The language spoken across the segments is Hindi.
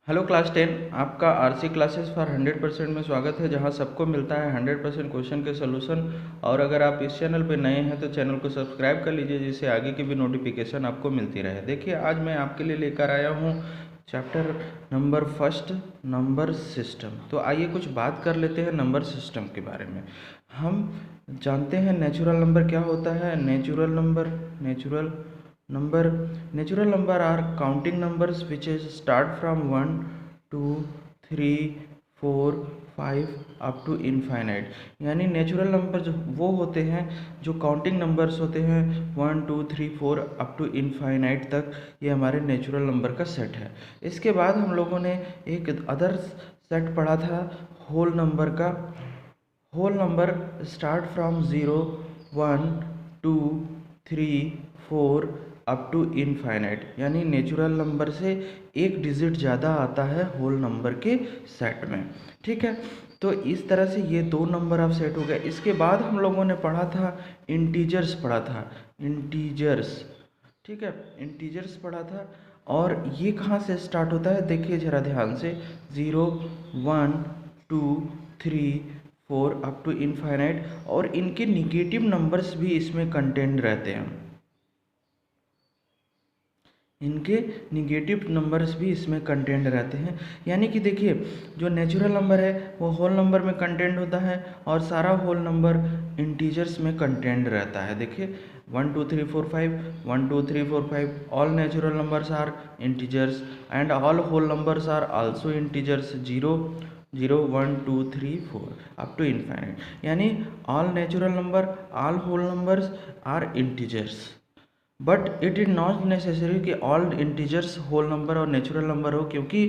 Hello class 10। आपका आरसी क्लासेस फॉर 100% में स्वागत है, जहां सबको मिलता है 100% क्वेश्चन के सलूशन। और अगर आप इस चैनल पर नए हैं तो चैनल को सब्सक्राइब कर लीजिए, जिससे आगे की भी नोटिफिकेशन आपको मिलती रहे। देखिए, आज मैं आपके लिए लेकर आया हूं chapter number first, number system. तो आइए कुछ बात कर लेते हैं नंबर सिस्टम के बारे में। हम जानते हैं नेचुरल नंबर क्या होता है। Natural number are counting numbers which is start from 1 2 3 4 5 up to infinite. यानी नेचुरल नंबर जो वो होते हैं जो काउंटिंग नंबर्स होते हैं 1 2 3 4 अप टू इनफाइनाइट तक। ये हमारे नेचुरल नंबर का सेट है। इसके बाद हम लोगों ने एक अदर सेट पढ़ा था होल नंबर का। Whole number start from 0 1 2 3 4 up to infinite. यानी नेचुरल नंबर से एक डिजिट ज़्यादा आता है होल नंबर के सेट में। ठीक है, तो इस तरह से ये दो नंबर ऑफ सेट हो गए। इसके बाद हम लोगों ने पढ़ा था इंटीजर्स पढ़ा था। इंटीजर्स, ठीक है, इंटीजर्स पढ़ा था। और ये कहाँ से स्टार्ट होता है, देखिए ज़रा ध्यान से। 0 1 2 3 4 अप टू इनफाइनाइट। और इनके निगेटिव नंबर्स भी इसमें कंटेंट रहते हैं। इनके निगेटिव नंबर्स भी इसमें कंटेंट रहते हैं। यानी कि देखिए, जो नेचुरल नंबर है वो होल नंबर में कंटेंट होता है और सारा होल नंबर इंटीजर्स में कंटेंट रहता है। देखिए 1 2 3 4 5 1 2 3 4 5 all natural numbers are integers and all whole numbers are also integers. 0 0 1 2 3 4 up to infinite. यानी all natural number, all whole numbers are integers. But it is not necessary कि ऑल इंटीजर्स होल नंबर और नेचुरल नंबर हो, क्योंकि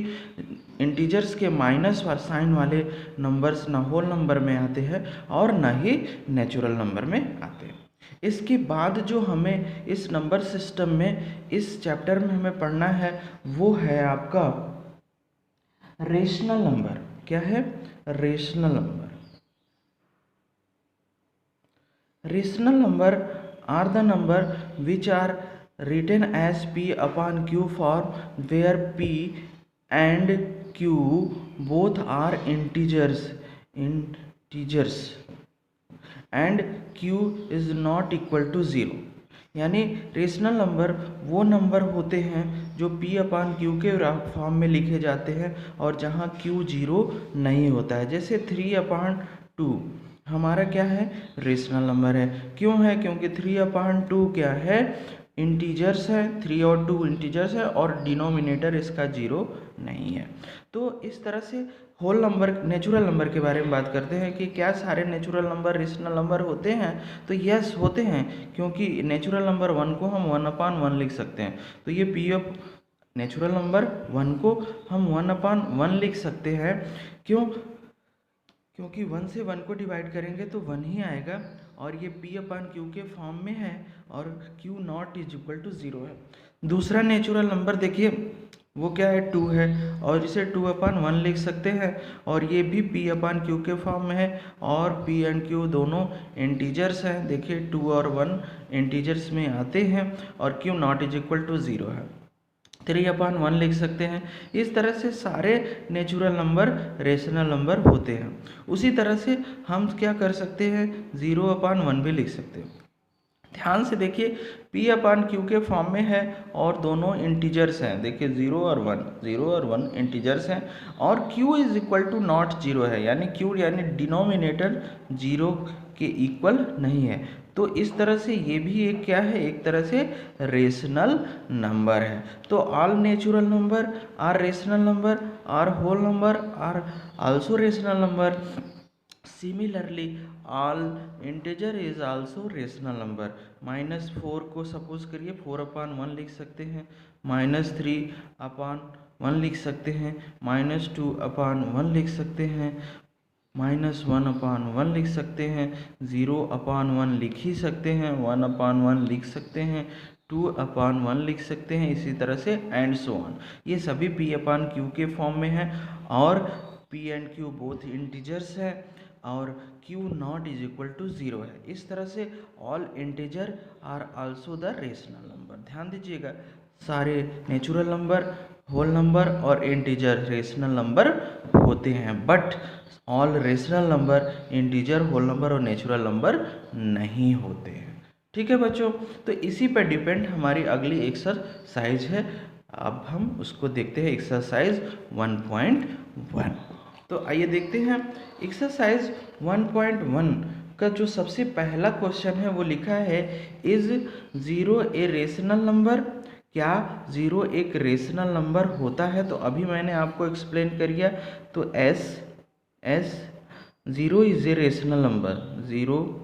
इंटीजर्स के माइनस साइन वाले नंबर्स ना होल नंबर में आते हैं और ना ही नेचुरल नंबर में आते हैं। इसके बाद जो हमें इस नंबर सिस्टम में इस चैप्टर में हमें पढ़ना है वो है आपका रेशनल नंबर। क्या है? Rational number. Rational number are the number which are written as p upon q form, where p and q both are integers and q is not equal to 0। यानी रेशनल नंबर वो नंबर होते हैं जो p अपान q के फॉर्म में लिखे जाते हैं और जहाँ q 0 नहीं होता है। जैसे 3 अपान 2 हमारा क्या है? रेशनल नंबर है। क्यों है? क्योंकि 3 अपान 2 क्या है? इंटीजर्स है। 3 और 2 इंटीजर्स है और डिनोमिनेटर इसका 0 नहीं है। तो इस तरह से होल नंबर, नेचुरल नंबर के बारे में बात करते हैं कि क्या सारे नेचुरल नंबर रेशनल नंबर होते हैं। तो यस होते हैं, क्योंकि नेचुरल नंबर 1 को हम 1 अपान 1 लिख सकते हैं। तो ये पी ऑफ नेचुरल नंबर 1 को हम 1 अपान 1 लिख सकते हैं। क्यों? क्योंकि 1 से 1 को डिवाइड करेंगे तो 1 ही आएगा और ये p अपान क्यू के फॉर्म में है और q not is equal to 0 है। दूसरा नेचुरल नंबर देखिए वो क्या है? 2 है और इसे 2 अपान 1 लिख सकते हैं और ये भी p अपान क्यू के फॉर्म में है और p एंड q दोनों इंटीजर्स हैं। देखिए 2 और 1 इंटीजर्स में आते हैं और q not is equal to 0 है। 3 अपान 1 लिख सकते हैं। इस तरह से सारे नेचुरल नंबर रेशनल नंबर होते हैं। उसी तरह से हम क्या कर सकते हैं? 0 अपान 1 भी लिख सकते हैं। ध्यान से देखिए, p अपान क्यू के फॉर्म में है और दोनों इंटीजर्स हैं। देखिए 0 और 1 इंटीजर्स हैं और q is equal to not 0 है। यानी q यानी डिनोमिनेटर 0 के इक्वल नहीं है। तो इस तरह से ये भी एक क्या है? एक तरह से रेशनल नंबर है। तो all natural number are rational number, are whole number are also rational number. Similarly all integer is also rational number. -4 को सपोज करिए 4 अपान 1 लिख सकते हैं, -3 अपान 1 लिख सकते हैं, -2 अपान 1 लिख सकते हैं, -1 अपान 1 लिख सकते हैं, 0 अपान 1 लिख ही सकते हैं, 1 अपान 1 लिख सकते हैं, 2 अपान 1 लिख सकते हैं। इसी तरह से एंड सो ऑन। ये सभी p अपान क्यू के फॉर्म में है और p and q both integers है और q not is equal to 0 है। इस तरह से all integer are also the rational number. ध्यान दीजिएगा, सारे नेचुरल नंबर, होल नंबर और इंटीजर रेशनल नंबर होते हैं, but all rational number integer, whole number और नेचुरल नंबर नहीं होते हैं। ठीक है बच्चों, तो इसी पर डिपेंड हमारी अगली एक्सरसाइज है। अब हम उसको देखते हैं, एक्सरसाइज 1.1। तो आइए देखते हैं एक्सरसाइज 1.1 का जो सबसे पहला क्वेश्चन है वो लिखा है, इज 0 ए रेशनल नंबर। क्या 0 एक रेशनल नंबर होता है? तो अभी मैंने आपको एक्सप्लेन कर दिया। तो as 0 is a rational number, 0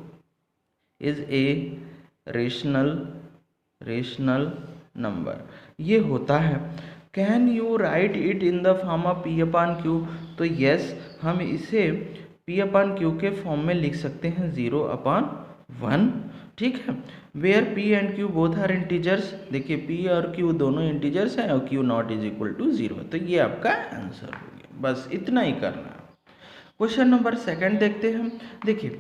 is a rational number ये होता है। Can you write it in the form of P upon Q? तो यस, हम इसे पी अपान क्यू के फॉर्म में लिख सकते हैं, 0/1। ठीक है, where P and Q both are integers. देखिए पी और क्यू दोनों इंटीजर्स हैं और Q not is equal to 0। तो ये आपका आंसर हो गया, बस इतना ही करना है। क्वेश्चन नंबर सेकंड देखते हैं। देखिए,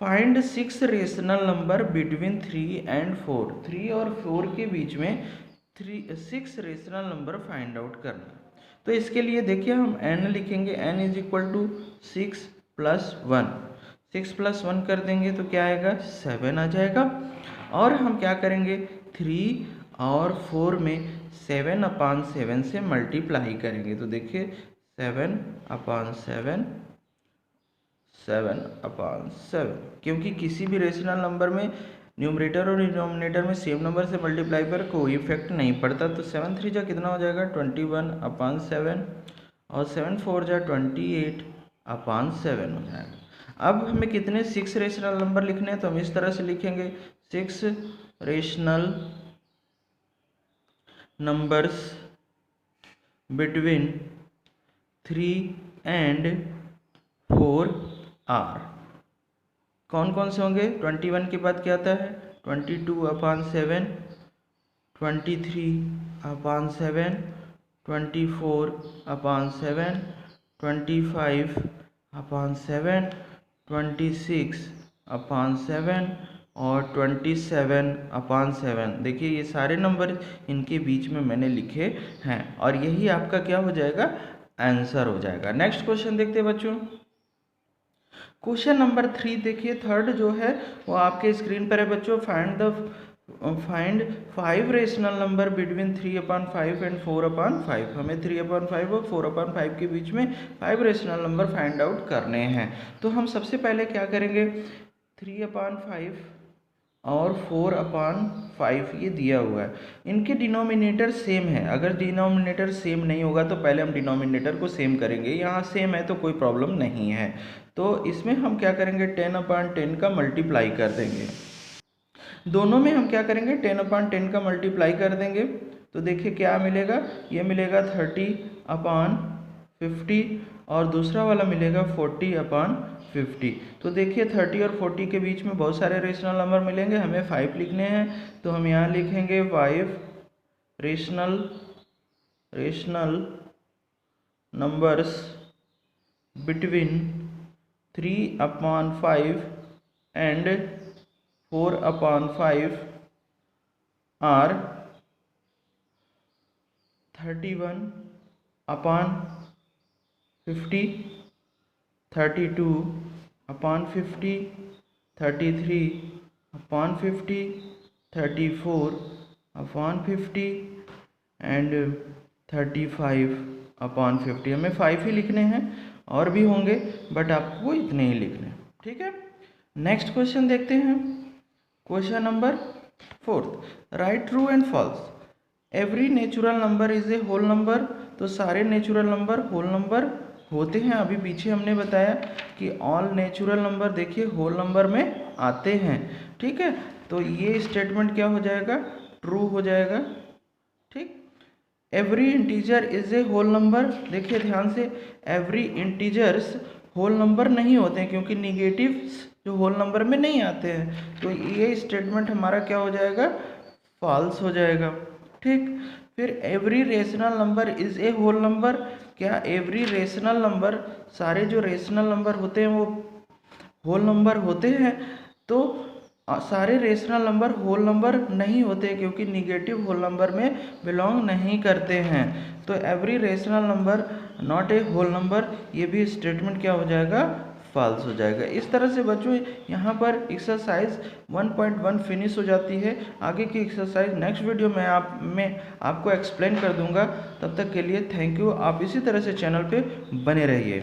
find 6 rational number between 3 and 4। 3 और 4 के बीच में 6 रेशनल नंबर फाइंड आउट करना। तो इसके लिए देखिए हम n लिखेंगे, n इज इक्वल टू 6 + 1। 6 + 1 कर देंगे तो क्या आएगा, 7 आ जाएगा। और हम क्या करेंगे, 3 और 4 में 7/7 से मल्टीप्लाई करेंगे। तो देखिए 7/7, 7/7, क्योंकि किसी भी रेशनल नंबर में न्यूमरेटर और डिनोमिनेटर में सेम नंबर से मल्टीप्लाई पर कोई इफेक्ट नहीं पड़ता। तो 7 3 जा कितना हो जाएगा, 21/7, और 7 4 जा 28/7 हो जाएगा। अब हमें कितने 6 रेशनल नंबर लिखने हैं, तो हम इस तरह से लिखेंगे, 6 rational numbers between 3 and 4 are. कौन कौन से होंगे, 21 के बाद क्या आता है, 22/7, 23/7, 24/7, 25/7, 26/7 और 27/7। देखिए ये सारे नंबर इनके बीच में मैंने लिखे हैं और यही आपका क्या हो जाएगा, आंसर हो जाएगा। नेक्स्ट क्वेश्चन देखते हैं बच्चों। क्वेश्चन नंबर 3 देखिए, थर्ड जो है वो आपके स्क्रीन पर है बच्चों। Find 5 rational number between 3/5 and 4/5। हमें 3/5 और 4/5 के बीच में 5 रेशनल नंबर फाइंड आउट करने हैं। तो हम सबसे पहले क्या करेंगे, 3/5 और 4/5 ये दिया हुआ है, इनके डिनोमिनेटर सेम है। अगर डिनोमिनेटर सेम नहीं होगा तो पहले हम डिनोमिनेटर को सेम करेंगे, यहाँ सेम है तो कोई प्रॉब्लम नहीं है। तो इसमें हम क्या करेंगे, 10/10 का मल्टीप्लाई कर देंगे। दोनों में हम क्या करेंगे, 10/10 का मल्टीप्लाई कर देंगे। तो देखिए क्या मिलेगा, ये मिलेगा 30/50 और दूसरा वाला मिलेगा 40/50। तो देखिए 30 और 40 के बीच में बहुत सारे रेशनल नंबर मिलेंगे, हमें 5 लिखने हैं। तो हम यहाँ लिखेंगे 5 rational numbers between 3/5 and 4/5 are 31/50, 32/50, 33/50, 34/50 and 35/50। हमें 5 ही लिखने हैं, और भी होंगे बट आपको इतने ही लिखने हैं। ठीक है, नेक्स्ट क्वेश्चन देखते हैं। Question number 4, right true and false. Every natural number is a whole number. तो सारे नेचुरल नंबर होल नंबर होते हैं। अभी पीछे हमने बताया कि ऑल नेचुरल नंबर देखिए होल नंबर में आते हैं। ठीक है, तो ये स्टेटमेंट क्या हो जाएगा, ट्रू हो जाएगा। ठीक, every integer is a whole number. देखिए ध्यान से, एवरी इंटीजर्स होल नंबर नहीं होते हैं क्योंकि निगेटिव्स जो होल नंबर में नहीं आते हैं। तो ये स्टेटमेंट हमारा क्या हो जाएगा, फॉल्स हो जाएगा। ठीक, फिर every rational number is a whole number. क्या एवरी रेशनल नंबर, सारे जो रेशनल नंबर होते हैं वो होल नंबर होते हैं? तो सारे रेशनल नंबर होल नंबर नहीं होते क्योंकि निगेटिव होल नंबर में बिलोंग नहीं करते हैं। तो every rational number not a whole number, ये भी स्टेटमेंट क्या हो जाएगा, फॉल्स हो जाएगा। इस तरह से बच्चों यहाँ पर एक्सरसाइज 1.1 फिनिश हो जाती है। आगे की एक्सरसाइज नेक्स्ट वीडियो में आपको एक्सप्लेन कर दूंगा। तब तक के लिए थैंक यू। आप इसी तरह से चैनल पे बने रहिए।